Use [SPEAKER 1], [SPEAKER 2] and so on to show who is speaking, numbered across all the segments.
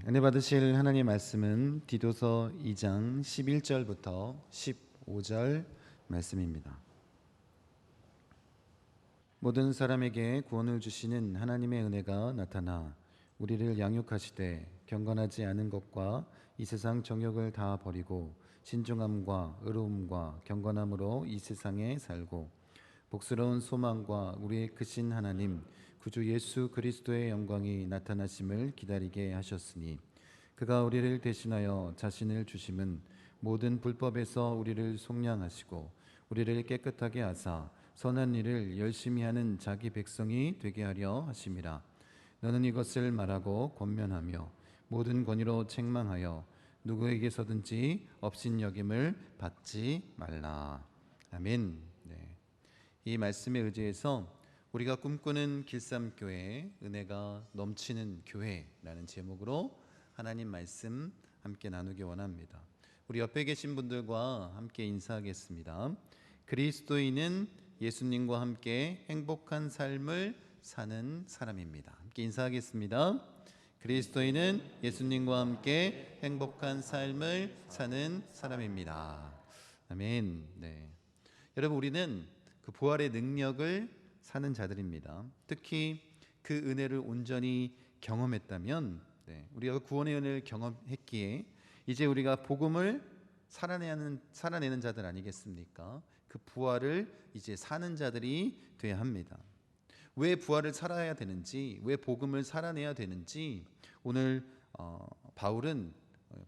[SPEAKER 1] 은혜 받으실 하나님 말씀은 디도서 2장 11절부터 15절 말씀입니다. 모든 사람에게 구원을 주시는 하나님의 은혜가 나타나 우리를 양육하시되 경건하지 않은 것과 이 세상 정욕을 다 버리고 신중함과 의로움과 경건함으로 이 세상에 살고 복스러운 소망과 우리의 크신 하나님 구주 예수 그리스도의 영광이 나타나심을 기다리게 하셨으니 그가 우리를 대신하여 자신을 주심은 모든 불법에서 우리를 속량하시고 우리를 깨끗하게 하사 선한 일을 열심히 하는 자기 백성이 되게 하려 하심이라. 너는 이것을 말하고 권면하며 모든 권위로 책망하여 누구에게서든지 업신여김을 받지 말라. 아멘. 이 말씀에 의지해서 우리가 꿈꾸는 길쌈교회, 은혜가 넘치는 교회라는 제목으로 하나님 말씀 함께 나누기 원합니다. 우리 옆에 계신 분들과 함께 인사하겠습니다. 그리스도인은 예수님과 함께 행복한 삶을 사는 사람입니다. 함께 인사하겠습니다. 그리스도인은 예수님과 함께 행복한 삶을 사는 사람입니다. 아멘. 여러분, 우리는 그 부활의 능력을 사는 자들입니다. 특히 그 은혜를 온전히 경험했다면, 우리가 구원의 은혜를 경험했기에 이제 우리가 복음을 살아내는 자들 아니겠습니까? 그 부활을 이제 사는 자들이 돼야 합니다. 왜 부활을 살아야 되는지, 왜 복음을 살아내야 되는지 오늘 바울은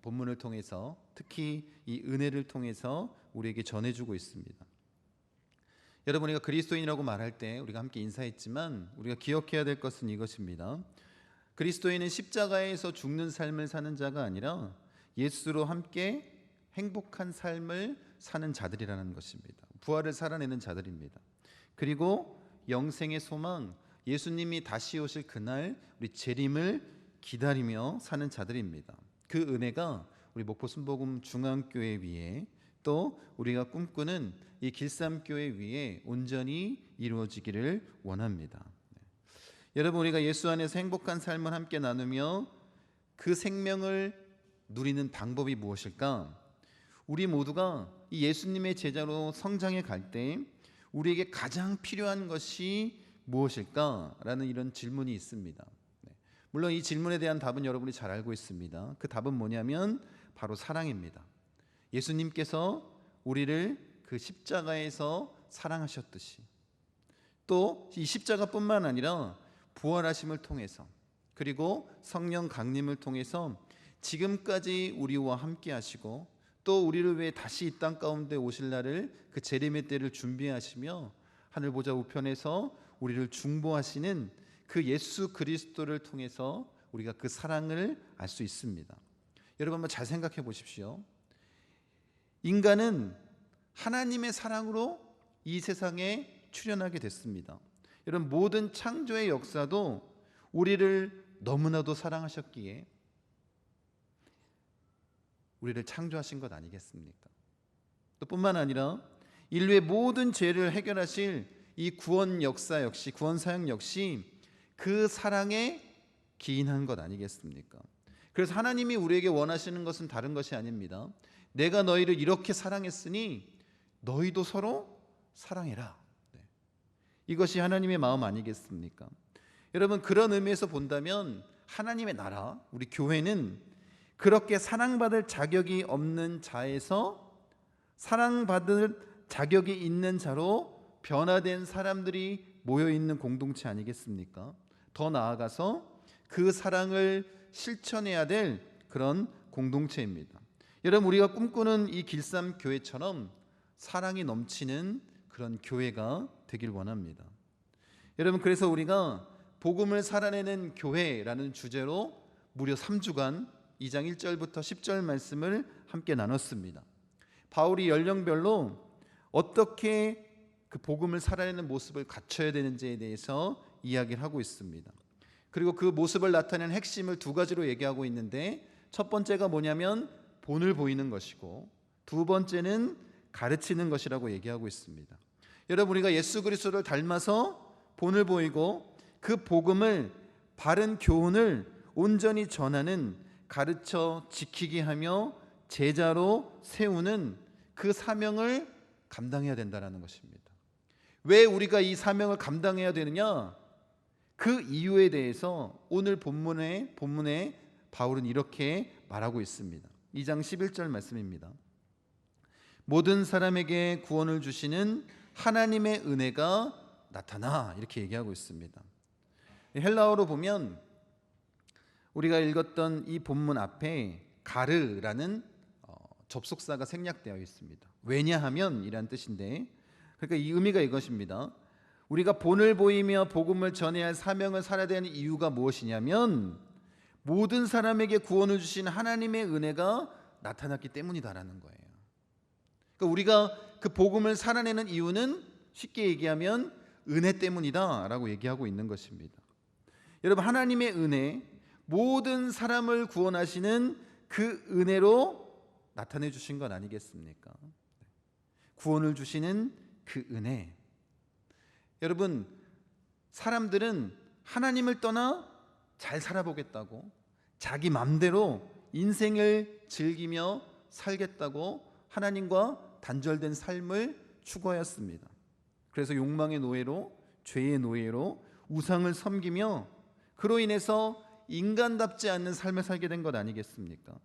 [SPEAKER 1] 본문을 통해서 특히 이 은혜를 통해서 우리에게 전해주고 있습니다. 여러분, 우리가 그리스도인이라고 말할 때 우리가 함께 인사했지만 우리가 기억해야 될 것은 이것입니다. 그리스도인은 십자가에서 죽는 삶을 사는 자가 아니라 예수로 함께 행복한 삶을 사는 자들이라는 것입니다. 부활을 살아내는 자들입니다. 그리고 영생의 소망, 예수님이 다시 오실 그날 우리 재림을 기다리며 사는 자들입니다. 그 은혜가 우리 목포 순복음 중앙교회 위에 또 우리가 꿈꾸는 이 길쌈교회 위에 온전히 이루어지기를 원합니다. 여러분, 우리가 예수 안에서 행복한 삶을 함께 나누며 그 생명을 누리는 방법이 무엇일까? 우리 모두가 이 예수님의 제자로 성장해 갈 때 우리에게 가장 필요한 것이 무엇일까? 라는 이런 질문이 있습니다. 물론 이 질문에 대한 답은 여러분이 잘 알고 있습니다. 그 답은 뭐냐면 바로 사랑입니다. 예수님께서 우리를 그 십자가에서 사랑하셨듯이 또 이 십자가뿐만 아니라 부활하심을 통해서 그리고 성령 강림을 통해서 지금까지 우리와 함께 하시고 또 우리를 위해 다시 이 땅 가운데 오실 날을 그 재림의 때를 준비하시며 하늘 보좌 우편에서 우리를 중보하시는 그 예수 그리스도를 통해서 우리가 그 사랑을 알 수 있습니다. 여러분, 한번 잘 생각해 보십시오. 인간은 하나님의 사랑으로 이 세상에 출현하게 됐습니다. 여러분, 모든 창조의 역사도 우리를 너무나도 사랑하셨기에 우리를 창조하신 것 아니겠습니까? 또 뿐만 아니라 인류의 모든 죄를 해결하실 이 구원 역사 역시, 구원 사역 역시 그 사랑에 기인한 것 아니겠습니까? 그래서 하나님이 우리에게 원하시는 것은 다른 것이 아닙니다. 내가 너희를 이렇게 사랑했으니 너희도 서로 사랑해라. 이것이 하나님의 마음 아니겠습니까? 여러분, 그런 의미에서 본다면 하나님의 나라, 우리 교회는 그렇게 사랑받을 자격이 없는 자에서 사랑받을 자격이 있는 자로 변화된 사람들이 모여있는 공동체 아니겠습니까? 더 나아가서 그 사랑을 실천해야 될 그런 공동체입니다. 여러분, 우리가 꿈꾸는 이 길쌈교회처럼 사랑이 넘치는 그런 교회가 되길 원합니다. 여러분, 그래서 우리가 복음을 살아내는 교회라는 주제로 무려 3주간 2장 1절부터 10절 말씀을 함께 나눴습니다. 바울이 연령별로 어떻게 그 복음을 살아내는 모습을 갖춰야 되는지에 대해서 이야기를 하고 있습니다. 그리고 그 모습을 나타내는 핵심을 두 가지로 얘기하고 있는데, 첫 번째가 뭐냐면 본을 보이는 것이고 두 번째는 가르치는 것이라고 얘기하고 있습니다. 여러분, 우리가 예수 그리스도를 닮아서 본을 보이고 그 복음을, 바른 교훈을 온전히 전하는 가르쳐 지키게 하며 제자로 세우는 그 사명을 감당해야 된다는 것입니다. 왜 우리가 이 사명을 감당해야 되느냐? 그 이유에 대해서 오늘 본문에 바울은 이렇게 말하고 있습니다. 2장 11절 말씀입니다. 모든 사람에게 구원을 주시는 하나님의 은혜가 나타나, 이렇게 얘기하고 있습니다. 헬라어로 보면 우리가 읽었던 이 본문 앞에 가르라는 접속사가 생략되어 있습니다. 왜냐하면 이란 뜻인데, 그러니까 이 의미가 이것입니다. 우리가 본을 보이며 복음을 전해야 할 사명을 살아야 되는 이유가 무엇이냐면 모든 사람에게 구원을 주신 하나님의 은혜가 나타났기 때문이다라는 거예요. 그러니까 우리가 그 복음을 살아내는 이유는 쉽게 얘기하면 은혜 때문이다라고 얘기하고 있는 것입니다. 여러분, 하나님의 은혜, 모든 사람을 구원하시는 그 은혜로 나타내 주신 것 아니겠습니까? 구원을 주시는 그 은혜. 여러분, 사람들은 하나님을 떠나 잘 살아보겠다고, 자기 맘대로 인생을 즐기며 살겠다고 하나님과 단절된 삶을 추구하였습니다. 그래서 욕망의 노예로, 죄의 노예로 우상을 섬기며 그로 인해서 인간답지 않는 삶을 살게 된 것 아니겠습니까?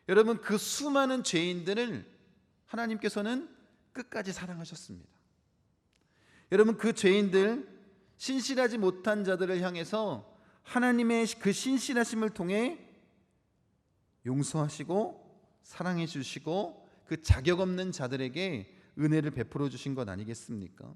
[SPEAKER 1] 여러분, 그 수많은 죄인들을 하나님께서는 끝까지 사랑하셨습니다. 여러분, 그 죄인들, 신실하지 못한 자들을 향해서 하나님의 그 신실하심을 통해 용서하시고 사랑해 주시고 그 자격 없는 자들에게 은혜를 베풀어 주신 것 아니겠습니까?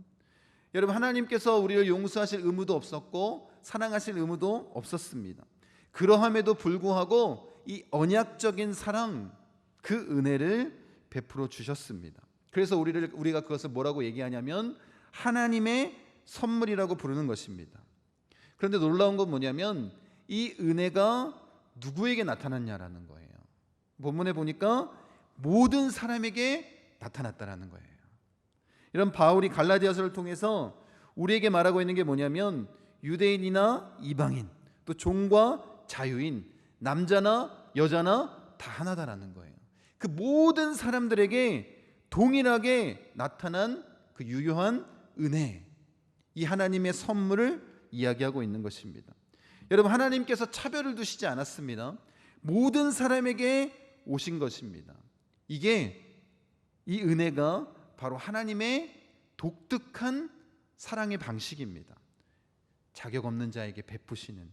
[SPEAKER 1] 여러분, 하나님께서 우리를 용서하실 의무도 없었고 사랑하실 의무도 없었습니다. 그러함에도 불구하고 이 언약적인 사랑, 그 은혜를 베풀어 주셨습니다. 그래서 우리가 그것을 뭐라고 얘기하냐면 하나님의 선물이라고 부르는 것입니다. 그런데 놀라운 건 뭐냐면 이 은혜가 누구에게 나타났냐라는 거예요. 본문에 보니까 모든 사람에게 나타났다라는 거예요. 이런 바울이 갈라디아서를 통해서 우리에게 말하고 있는 게 뭐냐면 유대인이나 이방인, 또 종과 자유인, 남자나 여자나 다 하나다라는 거예요. 그 모든 사람들에게 동일하게 나타난 그 유효한 은혜, 이 하나님의 선물을 이야기하고 있는 것입니다. 여러분, 하나님께서 차별을 두시지 않았습니다. 모든 사람에게 오신 것입니다. 이게, 이 은혜가 바로 하나님의 독특한 사랑의 방식입니다. 자격 없는 자에게 베푸시는,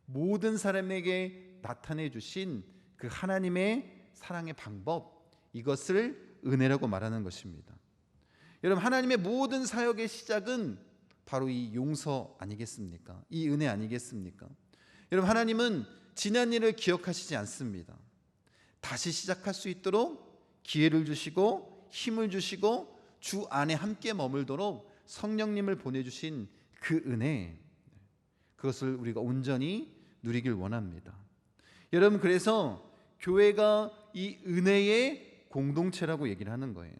[SPEAKER 1] 모든 사람에게 나타내 주신 그 하나님의 사랑의 방법, 이것을 은혜라고 말하는 것입니다. 여러분, 하나님의 모든 사역의 시작은 바로 이 용서 아니겠습니까? 이 은혜 아니겠습니까? 여러분, 하나님은 지난 일을 기억하시지 않습니다. 다시 시작할 수 있도록 기회를 주시고 힘을 주시고 주 안에 함께 머물도록 성령님을 보내주신 그 은혜, 그것을 우리가 온전히 누리길 원합니다. 여러분, 그래서 교회가 이 은혜의 공동체라고 얘기를 하는 거예요.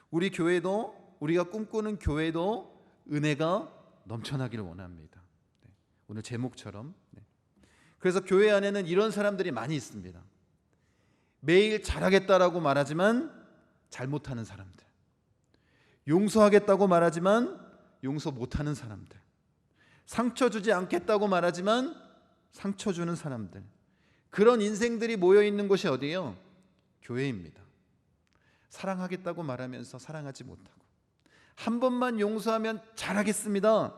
[SPEAKER 1] 우리 교회도, 우리가 꿈꾸는 교회도 은혜가 넘쳐나기를 원합니다. 오늘 제목처럼. 그래서 교회 안에는 이런 사람들이 많이 있습니다. 매일 잘하겠다라고 말하지만 잘못하는 사람들, 용서하겠다고 말하지만 용서 못하는 사람들, 상처 주지 않겠다고 말하지만 상처 주는 사람들, 그런 인생들이 모여 있는 곳이 어디예요? 교회입니다. 사랑하겠다고 말하면서 사랑하지 못하고, 한 번만 용서하면 잘하겠습니다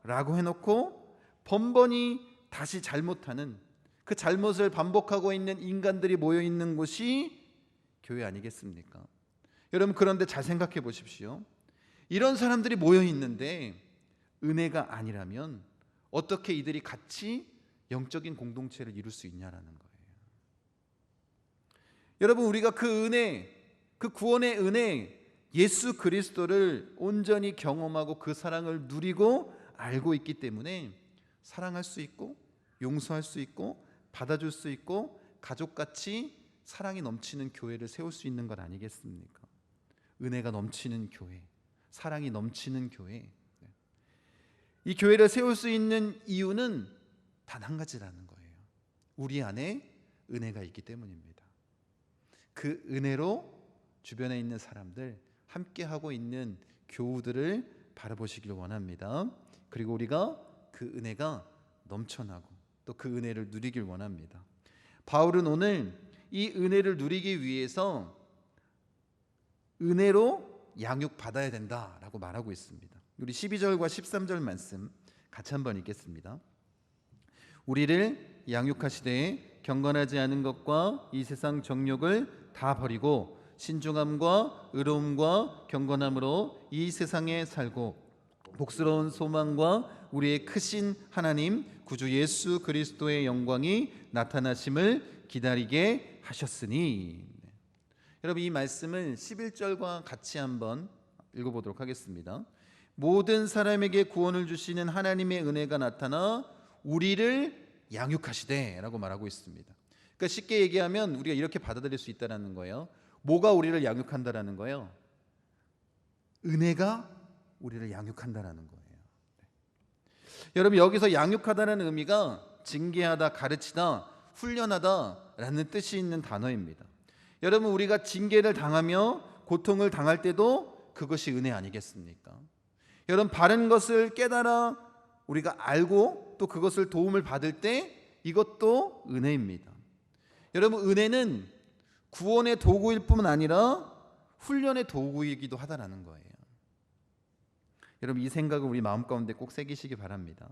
[SPEAKER 1] 라고 해놓고 번번이 다시 잘못하는, 그 잘못을 반복하고 있는 인간들이 모여 있는 곳이 교회 아니겠습니까? 여러분, 그런데 잘 생각해 보십시오. 이런 사람들이 모여 있는데 은혜가 아니라면 어떻게 이들이 같이 영적인 공동체를 이룰 수 있냐라는 거예요. 여러분, 우리가 그 은혜, 그 구원의 은혜, 예수 그리스도를 온전히 경험하고 그 사랑을 누리고 알고 있기 때문에 사랑할 수 있고 용서할 수 있고 받아줄 수 있고 가족같이 사랑이 넘치는 교회를 세울 수 있는 것 아니겠습니까? 은혜가 넘치는 교회, 사랑이 넘치는 교회. 이 교회를 세울 수 있는 이유는 단 한 가지라는 거예요. 우리 안에 은혜가 있기 때문입니다. 그 은혜로 주변에 있는 사람들, 함께하고 있는 교우들을 바라보시길 원합니다. 그리고 우리가 그 은혜가 넘쳐나고 또 그 은혜를 누리길 원합니다. 바울은 오늘 이 은혜를 누리기 위해서 은혜로 양육받아야 된다라고 말하고 있습니다. 우리 12절과 13절 말씀 같이 한번 읽겠습니다. 우리를 양육하시되 경건하지 않은 것과 이 세상 정욕을 다 버리고 신중함과 의로움과 경건함으로 이 세상에 살고 복스러운 소망과 우리의 크신 하나님 구주 예수 그리스도의 영광이 나타나심을 기다리게 하셨으니. 여러분, 이 말씀을 11절과 같이 한번 읽어보도록 하겠습니다. 모든 사람에게 구원을 주시는 하나님의 은혜가 나타나 우리를 양육하시되 라고 말하고 있습니다. 그러니까 쉽게 얘기하면 우리가 이렇게 받아들일 수 있다는 거예요. 뭐가 우리를 양육한다라는 거예요? 은혜가 우리를 양육한다라는 거예요. 여러분, 여기서 양육하다는 의미가 징계하다, 가르치다, 훈련하다라는 뜻이 있는 단어입니다. 여러분, 우리가 징계를 당하며 고통을 당할 때도 그것이 은혜 아니겠습니까? 여러분, 바른 것을 깨달아 우리가 알고 또 그것을 도움을 받을 때 이것도 은혜입니다. 여러분, 은혜는 구원의 도구일 뿐 아니라 훈련의 도구이기도 하다라는 거예요. 여러분, 이 생각을 우리 마음 가운데 꼭 새기시기 바랍니다.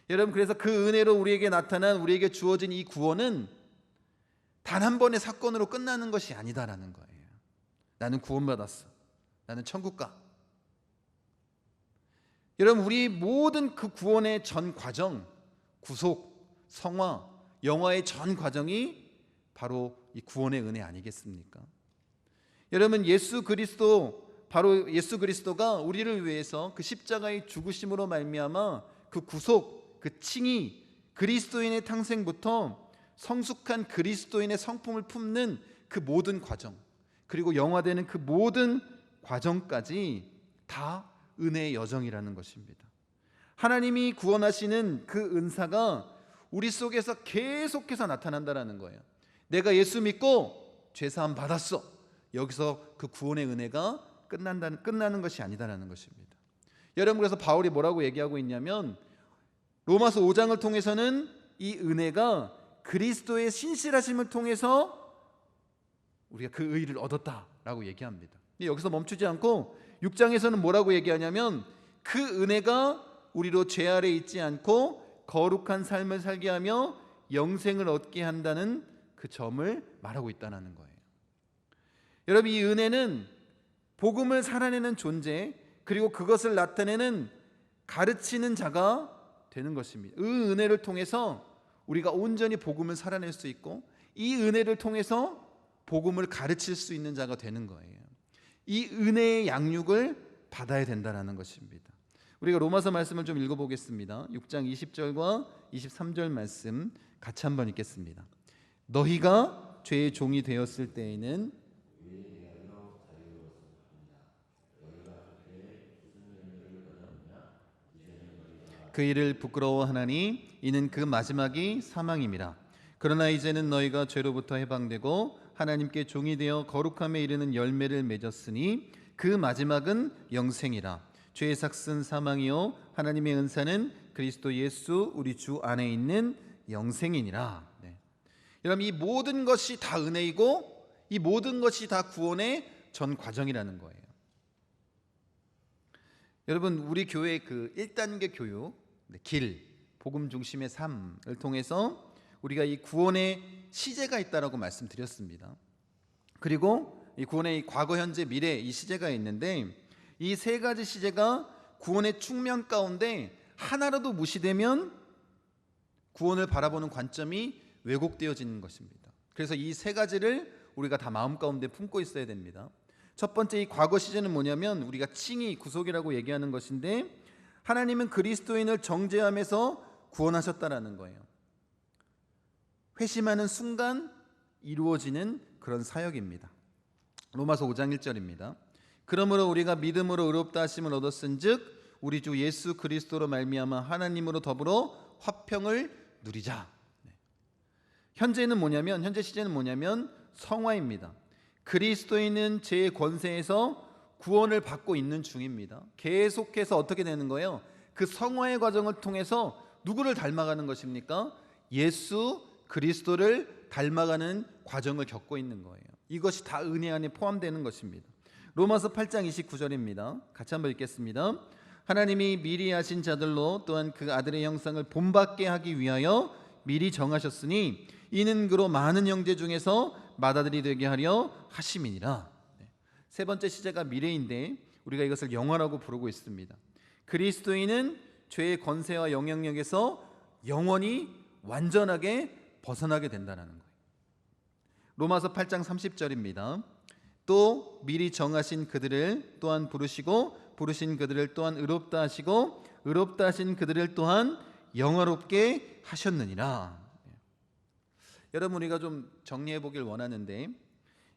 [SPEAKER 1] 여러분, 그래서 그 은혜로 우리에게 나타난, 우리에게 주어진 이 구원은 단 한 번의 사건으로 끝나는 것이 아니다라는 거예요. 나는 구원받았어, 나는 천국 가. 여러분, 우리 모든 그 구원의 전 과정, 구속, 성화, 영화의 전 과정이 바로 이 구원의 은혜 아니겠습니까? 여러분, 바로 예수 그리스도가 우리를 위해서 그 십자가의 죽으심으로 말미암아 그 구속, 그 칭의, 그리스도인의 탄생부터 성숙한 그리스도인의 성품을 품는 그 모든 과정, 그리고 영화되는 그 모든 과정까지 다 은혜의 여정이라는 것입니다. 하나님이 구원하시는 그 은사가 우리 속에서 계속해서 나타난다는 거예요. 내가 예수 믿고 죄사함 받았어. 여기서 그 구원의 은혜가 끝나는 것이 아니다라는 것입니다. 여러분, 그래서 바울이 뭐라고 얘기하고 있냐면 로마서 5장을 통해서는 이 은혜가 그리스도의 신실하심을 통해서 우리가 그 의의를 얻었다라고 얘기합니다. 여기서 멈추지 않고 6장에서는 뭐라고 얘기하냐면 그 은혜가 우리로 죄 아래 있지 않고 거룩한 삶을 살게 하며 영생을 얻게 한다는 그 점을 말하고 있다는 거예요. 여러분, 이 은혜는 복음을 살아내는 존재, 그리고 그것을 나타내는 가르치는 자가 되는 것입니다. 이 은혜를 통해서 우리가 온전히 복음을 살아낼 수 있고 이 은혜를 통해서 복음을 가르칠 수 있는 자가 되는 거예요. 이 은혜의 양육을 받아야 된다는 것입니다. 우리가 로마서 말씀을 좀 읽어보겠습니다. 6장 20절과 23절 말씀 같이 한번 읽겠습니다. 너희가 죄의 종이 되었을 때에는 그 일을 부끄러워하나니 이는 그 마지막이 사망임이라. 그러나 이제는 너희가 죄로부터 해방되고 하나님께 종이 되어 거룩함에 이르는 열매를 맺었으니 그 마지막은 영생이라. 죄의 삭은 사망이요 하나님의 은사는 그리스도 예수 우리 주 안에 있는 영생이니라. 여러분, 이 모든 것이 다 은혜이고 이 모든 것이 다 구원의 전 과정이라는 거예요. 여러분, 우리 교회의 그 1단계 교육, 길, 복음 중심의 삶을 통해서 우리가 이 구원의 시제가 있다라고 말씀드렸습니다. 그리고 이 구원의 과거, 현재, 미래 이 시제가 있는데 이 세 가지 시제가 구원의 측면 가운데 하나라도 무시되면 구원을 바라보는 관점이 왜곡되어지는 것입니다. 그래서 이 세 가지를 우리가 다 마음 가운데 품고 있어야 됩니다. 첫 번째, 이 과거 시제는 뭐냐면 우리가 칭의, 구속이라고 얘기하는 것인데 하나님은 그리스도인을 정죄함에서 구원하셨다라는 거예요. 회심하는 순간 이루어지는 그런 사역입니다. 로마서 5장 1절입니다. 그러므로 우리가 믿음으로 의롭다 하심을 얻었은즉 우리 주 예수 그리스도로 말미암아 하나님으로 더불어 화평을 누리자. 현재 시제는 뭐냐면 성화입니다. 그리스도인은 제 권세에서 구원을 받고 있는 중입니다. 계속해서 어떻게 되는 거예요? 그 성화의 과정을 통해서 누구를 닮아가는 것입니까? 예수 그리스도를 닮아가는 과정을 겪고 있는 거예요. 이것이 다 은혜 안에 포함되는 것입니다. 로마서 8장 29절입니다. 같이 한번 읽겠습니다. 하나님이 미리 하신 자들로 또한 그 아들의 형상을 본받게 하기 위하여 미리 정하셨으니 이는 그로 많은 형제 중에서 맏아들이 되게 하려 하심이니라. 세 번째 시제가 미래인데 우리가 이것을 영화라고 부르고 있습니다. 그리스도인은 죄의 권세와 영향력에서 영원히 완전하게 벗어나게 된다는 거예요. 로마서 8장 30절입니다. 또 미리 정하신 그들을 또한 부르시고 부르신 그들을 또한 의롭다 하시고 의롭다 하신 그들을 또한 영화롭게 하셨느니라. 여러분, 우리가 좀 정리해 보길 원하는데,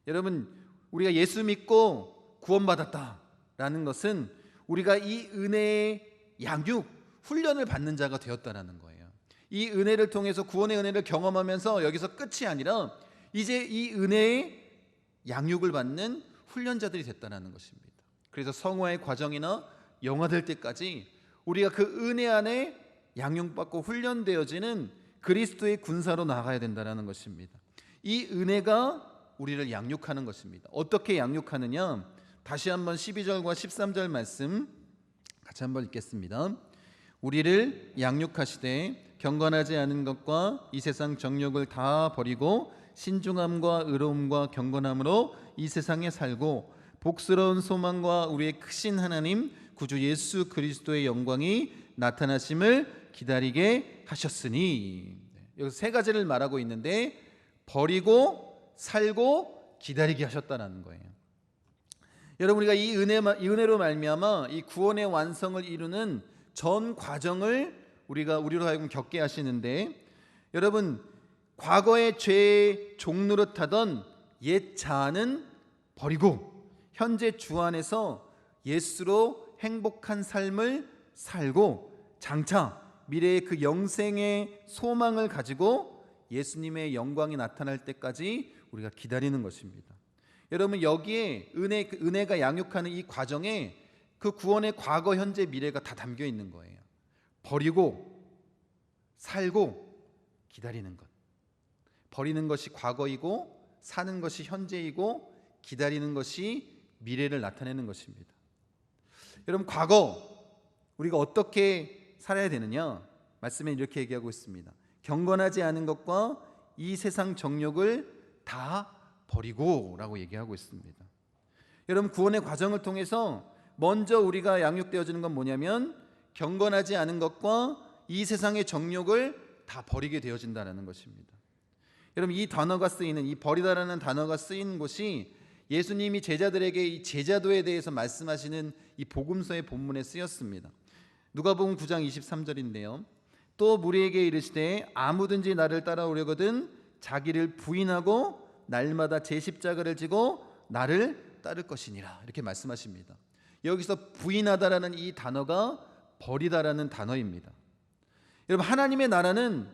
[SPEAKER 1] 여러분, 우리가 예수 믿고 구원받았다라는 것은 우리가 이 은혜의 양육 훈련을 받는 자가 되었다라는 거예요. 이 은혜를 통해서 구원의 은혜를 경험하면서 여기서 끝이 아니라 이제 이 은혜의 양육을 받는 훈련자들이 됐다는 것입니다. 그래서 성화의 과정이나 영화될 때까지 우리가 그 은혜 안에 양육받고 훈련되어지는 그리스도의 군사로 나가야 된다는 것입니다. 이 은혜가 우리를 양육하는 것입니다. 어떻게 양육하느냐? 다시 한번 12절과 13절 말씀 같이 한번 읽겠습니다. 우리를 양육하시되 경건하지 않은 것과 이 세상 정욕을 다 버리고 신중함과 의로움과 경건함으로 이 세상에 살고 복스러운 소망과 우리의 크신 하나님 구주 예수 그리스도의 영광이 나타나심을 기다리게 하셨으니, 여기서 세 가지를 말하고 있는데 버리고 살고 기다리게 하셨다는 거예요. 여러분, 우리가 이 은혜로 말미암아 이 구원의 완성을 이루는 전 과정을 우리로 하여금 겪게 하시는데, 여러분, 과거의 죄의 종노릇하던 옛 자아는 버리고 현재 주 안에서 예수로 행복한 삶을 살고 장차 미래의 그 영생의 소망을 가지고 예수님의 영광이 나타날 때까지 우리가 기다리는 것입니다. 여러분, 여기에 은혜가 양육하는 이 과정에 그 구원의 과거, 현재, 미래가 다 담겨 있는 거예요. 버리고 살고 기다리는 것. 버리는 것이 과거이고 사는 것이 현재이고 기다리는 것이 미래를 나타내는 것입니다. 여러분, 과거 우리가 어떻게 살아야 되느냐? 말씀에 이렇게 얘기하고 있습니다. 경건하지 않은 것과 이 세상 정욕을 다 버리고 라고 얘기하고 있습니다. 여러분, 구원의 과정을 통해서 먼저 우리가 양육되어지는 건 뭐냐면 경건하지 않은 것과 이 세상의 정욕을 다 버리게 되어진다는 것입니다. 여러분, 이 단어가 쓰이는, 이 버리다라는 단어가 쓰인 곳이 예수님이 제자들에게 이 제자도에 대해서 말씀하시는 이 복음서의 본문에 쓰였습니다. 누가복음 9장 23절인데요. 또 무리에게 이르시되 아무든지 나를 따라오려거든 자기를 부인하고 날마다 제 십자가를 지고 나를 따를 것이니라, 이렇게 말씀하십니다. 여기서 부인하다라는 이 단어가 버리다라는 단어입니다. 여러분, 하나님의 나라는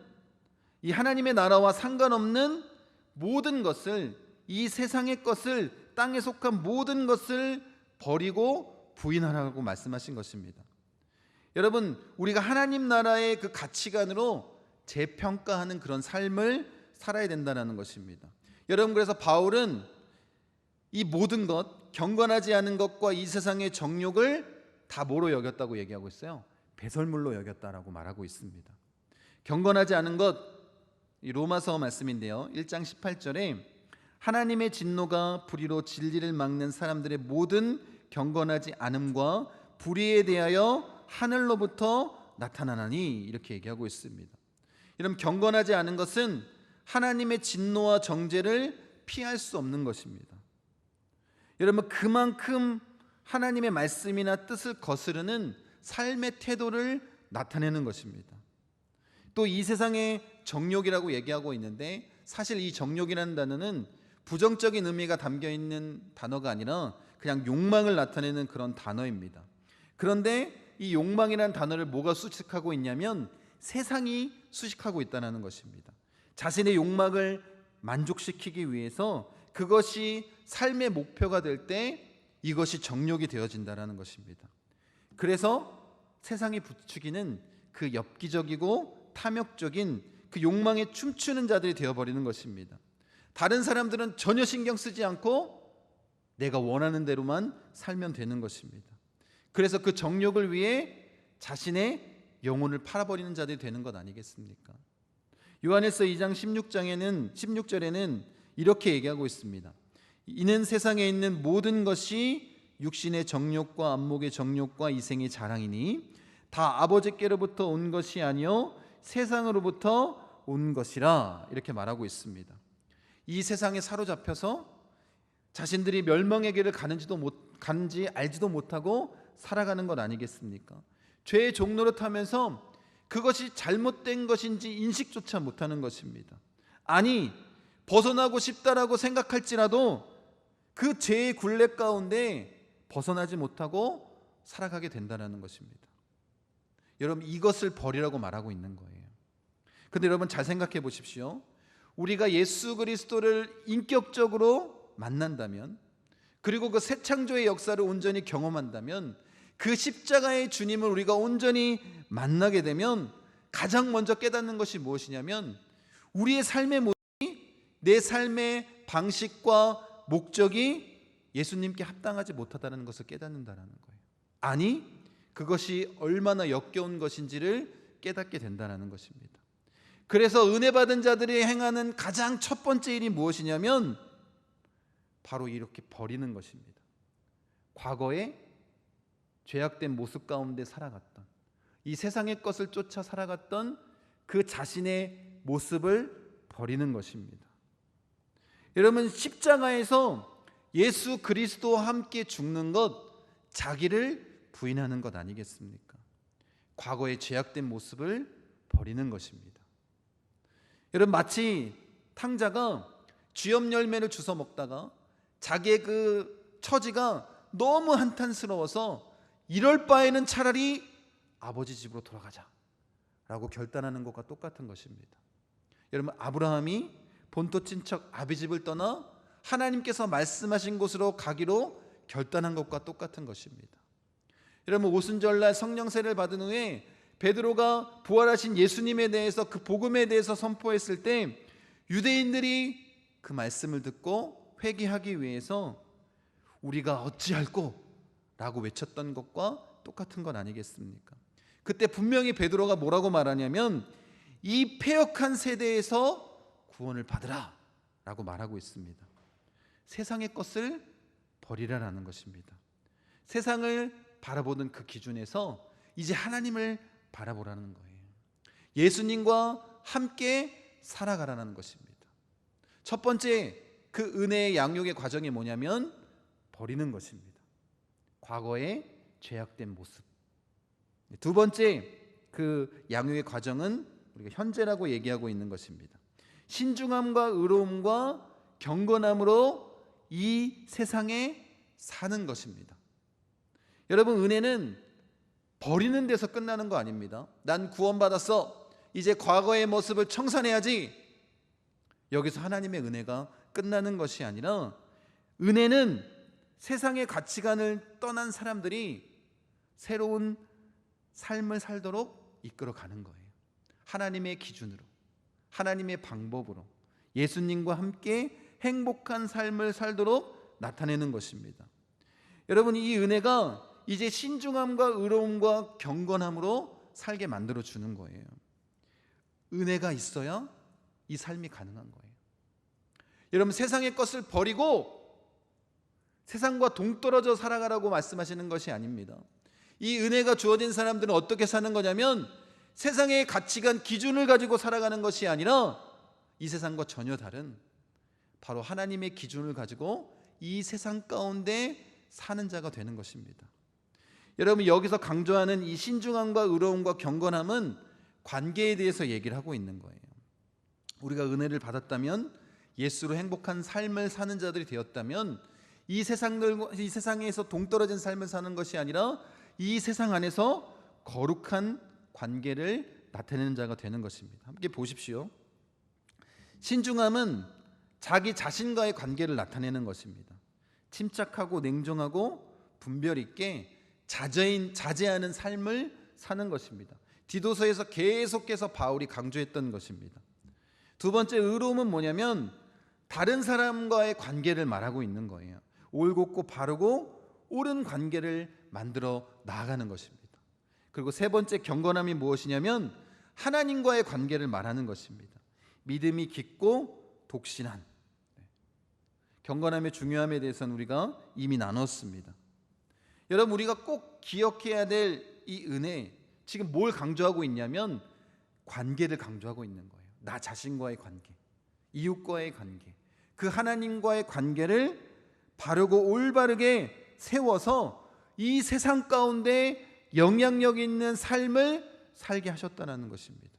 [SPEAKER 1] 이 하나님의 나라와 상관없는 모든 것을, 이 세상의 것을, 땅에 속한 모든 것을 버리고 부인하라고 말씀하신 것입니다. 여러분, 우리가 하나님 나라의 그 가치관으로 재평가하는 그런 삶을 살아야 된다는 것입니다. 여러분, 그래서 바울은 이 모든 것, 경건하지 않은 것과 이 세상의 정욕을 다 뭐로 여겼다고 얘기하고 있어요? 배설물로 여겼다라고 말하고 있습니다. 경건하지 않은 것, 이 로마서 말씀인데요. 1장 18절에 하나님의 진노가 불의로 진리를 막는 사람들의 모든 경건하지 않음과 불의에 대하여 하늘로부터 나타나나니, 이렇게 얘기하고 있습니다. 여러분, 경건하지 않은 것은 하나님의 진노와 정죄를 피할 수 없는 것입니다. 여러분, 그만큼 하나님의 말씀이나 뜻을 거스르는 삶의 태도를 나타내는 것입니다. 또 이 세상의 정욕이라고 얘기하고 있는데, 사실 이 정욕이라는 단어는 부정적인 의미가 담겨 있는 단어가 아니라 그냥 욕망을 나타내는 그런 단어입니다. 그런데 이 욕망이라는 단어를 뭐가 수식하고 있냐면 세상이 수식하고 있다는 것입니다. 자신의 욕망을 만족시키기 위해서 그것이 삶의 목표가 될 때 이것이 정욕이 되어진다는 것입니다. 그래서 세상이 부추기는 그 엽기적이고 탐욕적인 그 욕망에 춤추는 자들이 되어버리는 것입니다. 다른 사람들은 전혀 신경 쓰지 않고 내가 원하는 대로만 살면 되는 것입니다. 그래서 그 정욕을 위해 자신의 영혼을 팔아버리는 자들이 되는 것 아니겠습니까? 요한일서 2장 16절에는 이렇게 얘기하고 있습니다. 이는 세상에 있는 모든 것이 육신의 정욕과 안목의 정욕과 이생의 자랑이니 다 아버지께로부터 온 것이 아니요 세상으로부터 온 것이라, 이렇게 말하고 있습니다. 이 세상에 사로잡혀서 자신들이 멸망의 길을 가는지 알지도 못하고 살아가는 것 아니겠습니까? 죄의 종로를 타면서 그것이 잘못된 것인지 인식조차 못하는 것입니다. 아니, 벗어나고 싶다라고 생각할지라도 그 죄의 굴레 가운데 벗어나지 못하고 살아가게 된다는 것입니다. 여러분, 이것을 버리라고 말하고 있는 거예요. 근데 여러분 잘 생각해 보십시오. 우리가 예수 그리스도를 인격적으로 만난다면, 그리고 그 새 창조의 역사를 온전히 경험한다면, 그 십자가의 주님을 우리가 온전히 만나게 되면 가장 먼저 깨닫는 것이 무엇이냐면, 우리의 삶의 모습이, 내 삶의 방식과 목적이 예수님께 합당하지 못하다는 것을 깨닫는다는 거예요. 아니, 그것이 얼마나 역겨운 것인지를 깨닫게 된다는 것입니다. 그래서 은혜 받은 자들이 행하는 가장 첫 번째 일이 무엇이냐면 바로 이렇게 버리는 것입니다. 과거에 죄악된 모습 가운데 살아갔던, 이 세상의 것을 쫓아 살아갔던 그 자신의 모습을 버리는 것입니다. 여러분, 십자가에서 예수 그리스도와 함께 죽는 것, 자기를 부인하는 것 아니겠습니까? 과거의 죄악된 모습을 버리는 것입니다. 여러분, 마치 탕자가 쥐염 열매를 주워 먹다가 자기의 그 처지가 너무 한탄스러워서 이럴 바에는 차라리 아버지 집으로 돌아가자 라고 결단하는 것과 똑같은 것입니다. 여러분, 아브라함이 본토 친척 아비집을 떠나 하나님께서 말씀하신 곳으로 가기로 결단한 것과 똑같은 것입니다. 여러분, 오순절날 성령세를 받은 후에 베드로가 부활하신 예수님에 대해서, 그 복음에 대해서 선포했을 때 유대인들이 그 말씀을 듣고 회개하기 위해서 우리가 어찌할꼬? 라고 외쳤던 것과 똑같은 건 아니겠습니까? 그때 분명히 베드로가 뭐라고 말하냐면 이 패역한 세대에서 구원을 받으라 라고 말하고 있습니다. 세상의 것을 버리라라는 것입니다. 세상을 바라보는 그 기준에서 이제 하나님을 바라보라는 거예요. 예수님과 함께 살아가라는 것입니다. 첫 번째, 그 은혜의 양육의 과정이 뭐냐면 버리는 것입니다. 과거의 죄악된 모습. 두 번째, 그 양육의 과정은 우리가 현재라고 얘기하고 있는 것입니다. 신중함과 의로움과 경건함으로 이 세상에 사는 것입니다. 여러분, 은혜는 버리는 데서 끝나는 거 아닙니다. 난 구원받았어, 이제 과거의 모습을 청산해야지, 여기서 하나님의 은혜가 끝나는 것이 아니라, 은혜는 세상의 가치관을 떠난 사람들이 새로운 삶을 살도록 이끌어가는 거예요. 하나님의 기준으로, 하나님의 방법으로 예수님과 함께 행복한 삶을 살도록 나타내는 것입니다. 여러분, 이 은혜가 이제 신중함과 의로움과 경건함으로 살게 만들어주는 거예요. 은혜가 있어야 이 삶이 가능한 거예요. 여러분, 세상의 것을 버리고 세상과 동떨어져 살아가라고 말씀하시는 것이 아닙니다. 이 은혜가 주어진 사람들은 어떻게 사는 거냐면 세상의 가치관, 기준을 가지고 살아가는 것이 아니라 이 세상과 전혀 다른 바로 하나님의 기준을 가지고 이 세상 가운데 사는 자가 되는 것입니다. 여러분, 여기서 강조하는 이 신중함과 의로움과 경건함은 관계에 대해서 얘기를 하고 있는 거예요. 우리가 은혜를 받았다면, 예수로 행복한 삶을 사는 자들이 되었다면 이 세상에서 동떨어진 삶을 사는 것이 아니라 이 세상 안에서 거룩한 관계를 나타내는 자가 되는 것입니다. 함께 보십시오. 신중함은 자기 자신과의 관계를 나타내는 것입니다. 침착하고 냉정하고 분별 있게 자제하는 삶을 사는 것입니다. 디도서에서 계속해서 바울이 강조했던 것입니다. 두 번째, 의로움은 뭐냐면 다른 사람과의 관계를 말하고 있는 거예요. 올곧고 바르고 옳은 관계를 만들어 나아가는 것입니다. 그리고 세 번째, 경건함이 무엇이냐면 하나님과의 관계를 말하는 것입니다. 믿음이 깊고 독신한. 경건함의 중요함에 대해서는 우리가 이미 나눴습니다. 여러분, 우리가 꼭 기억해야 될 이 은혜, 지금 뭘 강조하고 있냐면 관계를 강조하고 있는 거예요. 나 자신과의 관계, 이웃과의 관계, 그 하나님과의 관계를 바르고 올바르게 세워서 이 세상 가운데 영향력 있는 삶을 살게 하셨다는 것입니다.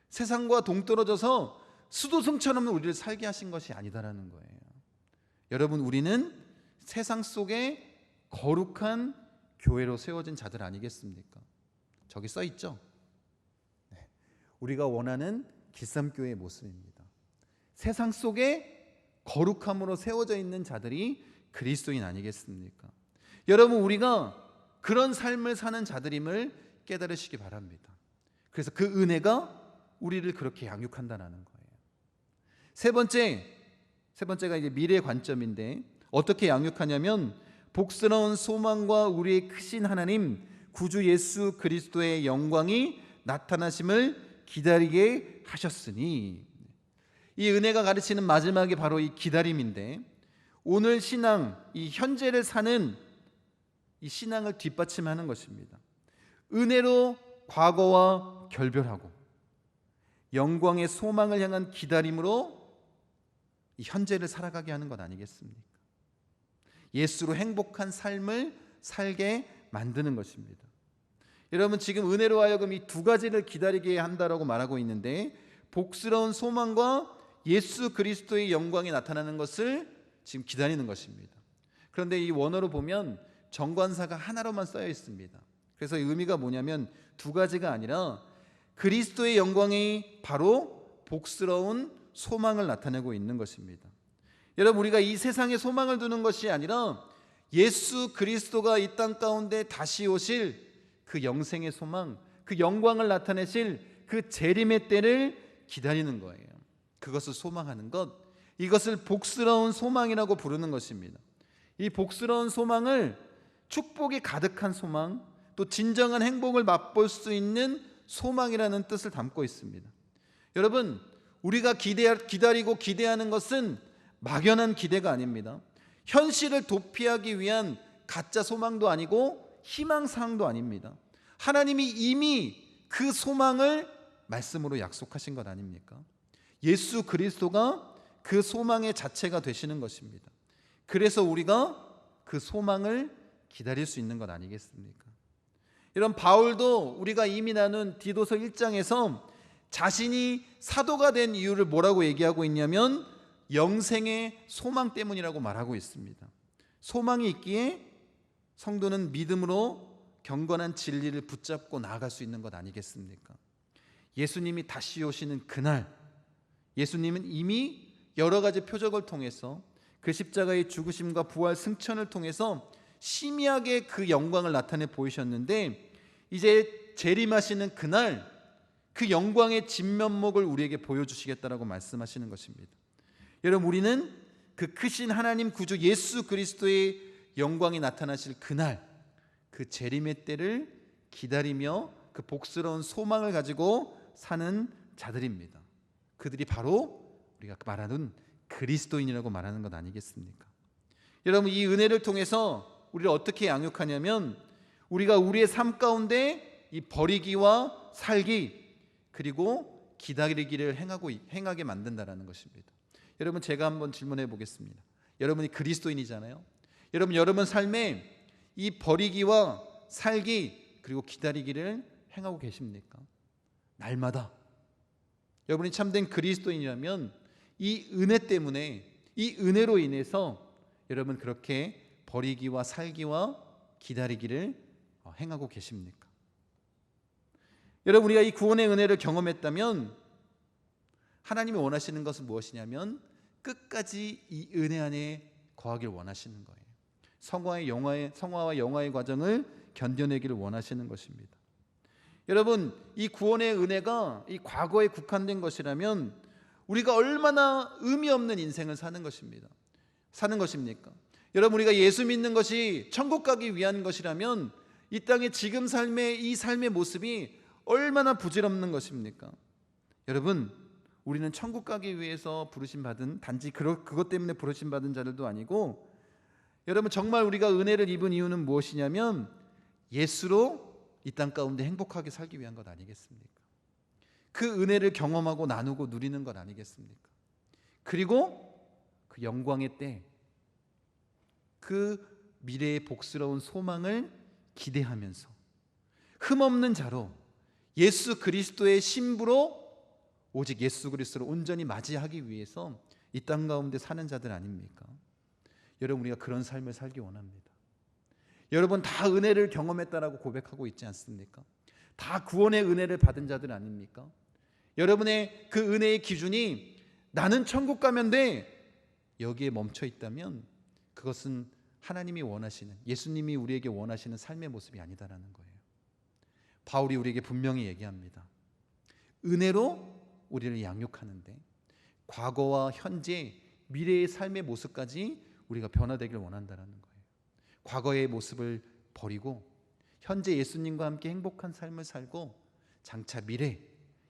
[SPEAKER 1] 세상과 동떨어져서 수도승처럼 우리를 살게 하신 것이 아니다라는 거예요. 여러분, 우리는 세상 속에 거룩한 교회로 세워진 자들 아니겠습니까? 저기 써 있죠? 우리가 원하는 기쌈교회의 모습입니다. 세상 속에 거룩함으로 세워져 있는 자들이 그리스도인 아니겠습니까? 여러분, 우리가 그런 삶을 사는 자들임을 깨달으시기 바랍니다. 그래서 그 은혜가 우리를 그렇게 양육한다는 거예요. 세 번째가 이제 미래 관점인데, 어떻게 양육하냐면 복스러운 소망과 우리의 크신 하나님 구주 예수 그리스도의 영광이 나타나심을 기다리게 하셨으니, 이 은혜가 가르치는 마지막이 바로 이 기다림인데, 오늘 신앙, 이 현재를 사는 이 신앙을 뒷받침하는 것입니다. 은혜로 과거와 결별하고 영광의 소망을 향한 기다림으로 이 현재를 살아가게 하는 것 아니겠습니까? 예수로 행복한 삶을 살게 만드는 것입니다. 여러분, 지금 은혜로 하여금 이 두 가지를 기다리게 한다라고 말하고 있는데, 복스러운 소망과 예수 그리스도의 영광이 나타나는 것을 지금 기다리는 것입니다. 그런데 이 원어로 보면 정관사가 하나로만 써여 있습니다. 그래서 의미가 뭐냐면 두 가지가 아니라 그리스도의 영광이 바로 복스러운 소망을 나타내고 있는 것입니다. 여러분, 우리가 이 세상에 소망을 두는 것이 아니라 예수 그리스도가 이 땅 가운데 다시 오실 그 영생의 소망, 그 영광을 나타내실 그 재림의 때를 기다리는 거예요. 그것을 소망하는 것, 이것을 복스러운 소망이라고 부르는 것입니다. 이 복스러운 소망을 축복이 가득한 소망, 또 진정한 행복을 맛볼 수 있는 소망이라는 뜻을 담고 있습니다. 여러분, 우리가 기다리고 기대하는 것은 막연한 기대가 아닙니다. 현실을 도피하기 위한 가짜 소망도 아니고 희망사항도 아닙니다. 하나님이 이미 그 소망을 말씀으로 약속하신 것 아닙니까? 예수 그리스도가 그 소망의 자체가 되시는 것입니다. 그래서 우리가 그 소망을 기다릴 수 있는 것 아니겠습니까? 이런 바울도 우리가 이미 나눈 디도서 1장에서 자신이 사도가 된 이유를 뭐라고 얘기하고 있냐면 영생의 소망 때문이라고 말하고 있습니다. 소망이 있기에 성도는 믿음으로 경건한 진리를 붙잡고 나아갈 수 있는 것 아니겠습니까? 예수님이 다시 오시는 그날, 예수님은 이미 여러 가지 표적을 통해서 그 십자가의 죽으심과 부활 승천을 통해서 심의하게 그 영광을 나타내 보이셨는데, 이제 재림하시는 그날 그 영광의 진면목을 우리에게 보여주시겠다라고 말씀하시는 것입니다. 여러분, 우리는 그 크신 하나님 구주 예수 그리스도의 영광이 나타나실 그날, 그 재림의 때를 기다리며 그 복스러운 소망을 가지고 사는 자들입니다. 그들이 바로 우리가 말하는 그리스도인이라고 말하는 것 아니겠습니까? 여러분, 이 은혜를 통해서 우리를 어떻게 양육하냐면 우리가 우리의 삶 가운데 이 버리기와 살기, 그리고 기다리기를 행하게 만든다라는 것입니다. 여러분, 제가 한번 질문해 보겠습니다. 여러분이 그리스도인이잖아요. 여러분 삶에 이 버리기와 살기 그리고 기다리기를 행하고 계십니까? 날마다. 여러분이 참된 그리스도인이라면 이 은혜 때문에, 이 은혜로 인해서 여러분 그렇게 버리기와 살기와 기다리기를 행하고 계십니까? 여러분, 우리가 이 구원의 은혜를 경험했다면 하나님이 원하시는 것은 무엇이냐면 끝까지 이 은혜 안에 거하길 원하시는 거예요. 성화와 영화의 과정을 견뎌내기를 원하시는 것입니다. 여러분, 이 구원의 은혜가 이 과거에 국한된 것이라면 우리가 얼마나 의미 없는 인생을 사는 것입니까? 여러분, 우리가 예수 믿는 것이 천국 가기 위한 것이라면 이 땅의 지금 이 삶의 모습이 얼마나 부질없는 것입니까? 여러분, 우리는 천국 가기 위해서 부르심 받은, 단지 그것 때문에 부르심 받은 자들도 아니고, 여러분, 정말 우리가 은혜를 입은 이유는 무엇이냐면 예수로 이 땅 가운데 행복하게 살기 위한 것 아니겠습니까? 그 은혜를 경험하고 나누고 누리는 것 아니겠습니까? 그리고 그 영광의 때, 그 미래의 복스러운 소망을 기대하면서 흠없는 자로 예수 그리스도의 신부로 오직 예수 그리스도를 온전히 맞이하기 위해서 이 땅 가운데 사는 자들 아닙니까? 여러분, 우리가 그런 삶을 살기 원합니다. 여러분, 다 은혜를 경험했다라고 고백하고 있지 않습니까? 다 구원의 은혜를 받은 자들 아닙니까? 여러분의 그 은혜의 기준이 나는 천국 가면 돼, 여기에 멈춰 있다면 그것은 하나님이 원하시는, 예수님이 우리에게 원하시는 삶의 모습이 아니다라는 거예요. 바울이 우리에게 분명히 얘기합니다. 은혜로 우리를 양육하는데 과거와 현재, 미래의 삶의 모습까지 우리가 변화되길 원한다는 거예요. 과거의 모습을 버리고 현재 예수님과 함께 행복한 삶을 살고 장차 미래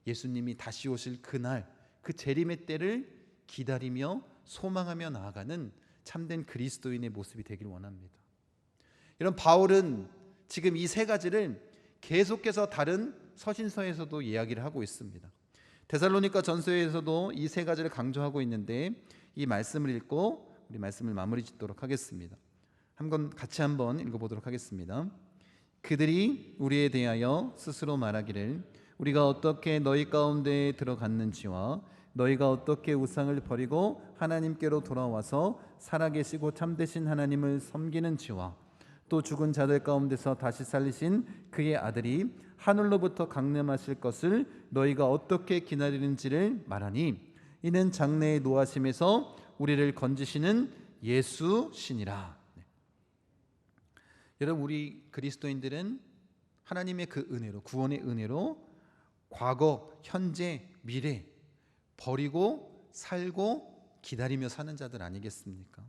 [SPEAKER 1] 예수님이 다시 오실 그날, 그 재림의 때를 기다리며 소망하며 나아가는 참된 그리스도인의 모습이 되길 원합니다. 여러분, 바울은 지금 이 세 가지를 계속해서 다른 서신서에서도 이야기를 하고 있습니다. 데살로니가 전서에서도 이 세 가지를 강조하고 있는데, 이 말씀을 읽고 우리 말씀을 마무리 짓도록 하겠습니다. 같이 한번 읽어보도록 하겠습니다. 그들이 우리에 대하여 스스로 말하기를 우리가 어떻게 너희 가운데 들어갔는지와 너희가 어떻게 우상을 버리고 하나님께로 돌아와서 살아계시고 참되신 하나님을 섬기는지와 또 죽은 자들 가운데서 다시 살리신 그의 아들이 하늘로부터 강림하실 것을 너희가 어떻게 기다리는지를 말하니 이는 장래의 노하심에서 우리를 건지시는 예수시니라. 여러분, 우리 그리스도인들은 하나님의 그 은혜로, 구원의 은혜로 과거, 현재, 미래 버리고 살고 기다리며 사는 자들 아니겠습니까?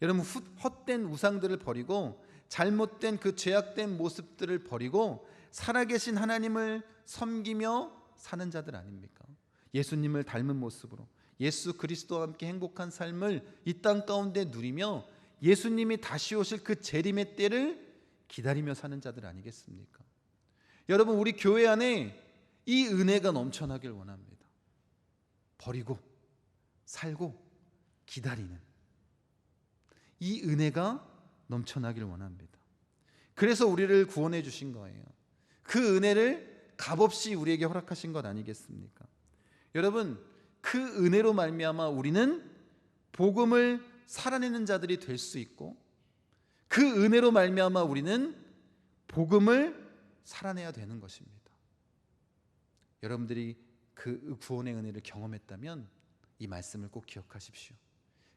[SPEAKER 1] 여러분, 헛된 우상들을 버리고 잘못된 그 죄악된 모습들을 버리고 살아계신 하나님을 섬기며 사는 자들 아닙니까? 예수님을 닮은 모습으로 예수 그리스도와 함께 행복한 삶을 이 땅 가운데 누리며 예수님이 다시 오실 그 재림의 때를 기다리며 사는 자들 아니겠습니까? 여러분, 우리 교회 안에 이 은혜가 넘쳐나길 원합니다. 버리고 살고 기다리는 이 은혜가 넘쳐나길 원합니다. 그래서 우리를 구원해 주신 거예요. 그 은혜를 값없이 우리에게 허락하신 것 아니겠습니까? 여러분, 그 은혜로 말미암아 우리는 복음을 살아내는 자들이 될 수 있고, 그 은혜로 말미암아 우리는 복음을 살아내야 되는 것입니다. 여러분들이 그 구원의 은혜를 경험했다면 이 말씀을 꼭 기억하십시오.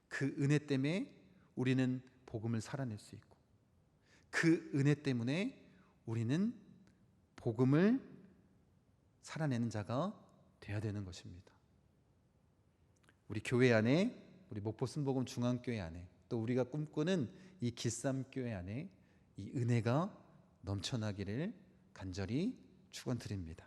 [SPEAKER 1] 그 은혜 때문에 우리는 복음을 살아낼 수 있고, 그 은혜 때문에 우리는 복음을 살아내는 자가 되어야 되는 것입니다. 우리 교회 안에, 우리 목포 순복음 중앙교회 안에, 또 우리가 꿈꾸는 이 기쌈교회 안에 이 은혜가 넘쳐나기를 간절히 축원드립니다.